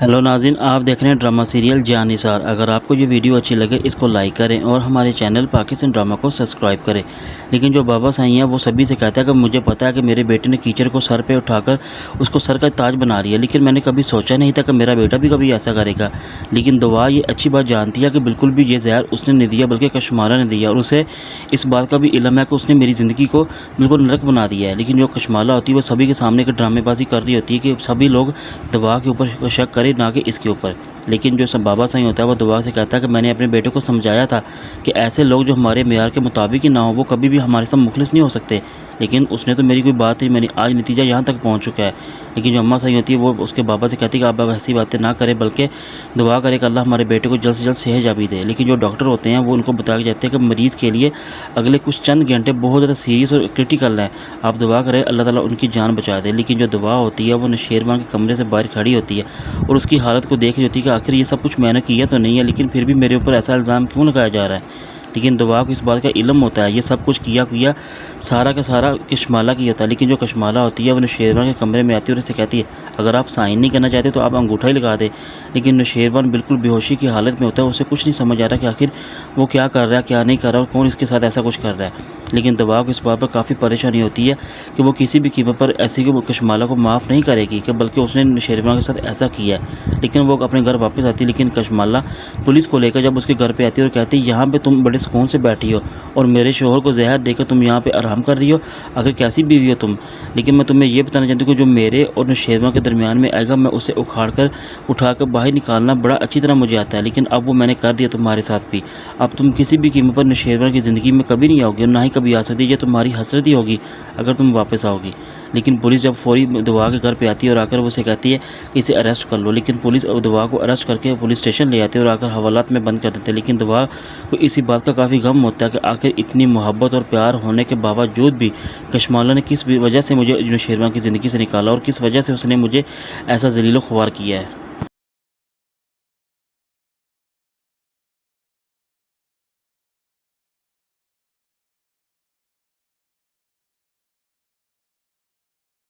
Hello नाज़रीन, आप देख रहे हैं ड्रामा सीरियल जानिसार। अगर आपको ये वीडियो अच्छी लगे इसको लाइक करें और हमारे चैनल पाकिस्तान ड्रामा को सब्सक्राइब करें। लेकिन जो बाबा साईं हैं वो सभी से कहता है कि मुझे पता है कि मेरे बेटे ने कीचड़ को सर पे उठाकर उसको सर का ताज बना लिया, लेकिन मैंने कभी सोचा नहीं था कि मेरा बेटा भी कभी ऐसा करेगा। लेकिन दुआ ये अच्छी बात जानती है कि बिल्कुल भी ये जहर उसने नहीं दिया बल्कि कशमाला ने दिया, और उसे इस बात का भी इल्म है कि उसने मेरी ज़िंदगी को बिल्कुल नरक बना दिया है। लेकिन जो कशमाला होती है वो सभी के सामने एक ड्रामेबाजी कर रही होती है कि सभी लोग दुआ के ऊपर शक करें ना कि इसके ऊपर। लेकिन जो सब बाबा साईं होता है वो दुआ से कहता है कि मैंने अपने बेटे को समझाया था कि ऐसे लोग जो हमारे मेयार के मुताबिक ही ना हो वो कभी भी हमारे साथ मुखलिस नहीं हो सकते, लेकिन उसने तो मेरी कोई बात ही, मैंने आज नतीजा यहाँ तक पहुँच चुका है। लेकिन जो अम्मा साईं होती है वो उसके बाबा से कहती है कि आप ऐसी बातें ना करें बल्कि दुआ करें कि अल्लाह हमारे बेटे को जल्द से जल्द सेहत दे। लेकिन जो डॉक्टर होते हैं वो उनको बता के जाते हैं कि मरीज़ के लिए अगले कुछ चंद घंटे बहुत ज़्यादा सीरियस और क्रिटिकल हैं, आप दुआ करें अल्लाह ताला उनकी जान बचा दे। लेकिन जो दुआ होती है वो नौशेरवान के कमरे से बाहर खड़ी होती है और उसकी हालत को देख रही होती है कि आखिर ये सब कुछ मैंने किया तो नहीं है, लेकिन फिर भी मेरे ऊपर ऐसा इल्ज़ाम क्यों लगाया जा रहा है। लेकिन दुआ को इस बात का इल्म होता है ये सब कुछ किया सारा का सारा कशमाला की होता है। लेकिन जो कशमाला होती है वो नौशेरवान के कमरे में आती है और उससे कहती है अगर आप साइन नहीं करना चाहते तो आप अंगूठा ही लगा दें। लेकिन नौशेरवान बिल्कुल बेहोशी की हालत में होता है, उसे कुछ नहीं समझ आ रहा कि आखिर वो क्या कर रहा है क्या नहीं कर रहा और कौन इसके साथ ऐसा कुछ कर रहा है। लेकिन दुआ को इस बात पर काफ़ी परेशानी होती है कि वो किसी भी कीमत पर ऐसी को कशमाला को माफ़ नहीं करेगी, कि बल्कि उसने नौशेरवान के साथ ऐसा किया है। लेकिन वो अपने घर वापस आती है, लेकिन कशमाला पुलिस को लेकर जब उसके घर पे आती है और कहती है यहाँ पे तुम बड़े सुकून से बैठी हो और मेरे शोहर को जहर देकर तुम यहाँ पे आराम कर रही हो, आखिर कैसी बीवी हो तुम। लेकिन मैं तुम्हें ये बताना चाहती हूँ कि जो मेरे और नौशेरवान के दरमियान में आएगा मैं उसे उठाकर बाहर निकालना बड़ा अच्छी तरह मुझे आता है, लेकिन अब वो मैंने कर दिया तुम्हारे साथ भी। अब तुम किसी भी कीमत पर नौशेरवान की ज़िंदगी में कभी नहीं आओगी और ना ही कभी आ सकती, ये तुम्हारी हसरत ही होगी अगर तुम वापस आओगी। लेकिन पुलिस जब फौरी दुआ के घर पे आती है और आकर उसे कहती है कि इसे अरेस्ट कर लो, लेकिन पुलिस दुआ को अरेस्ट करके पुलिस स्टेशन ले आती है और आकर हवालात में बंद कर देते हैं। लेकिन दुआ को इसी बात का काफ़ी गम होता है कि आखिर इतनी मोहब्बत और प्यार होने के बावजूद भी कशमाला ने किस वजह से मुझे नौशेरवान की ज़िंदगी से निकाला और किस वजह से उसने मुझे ऐसा जलीलो ख्वार किया है।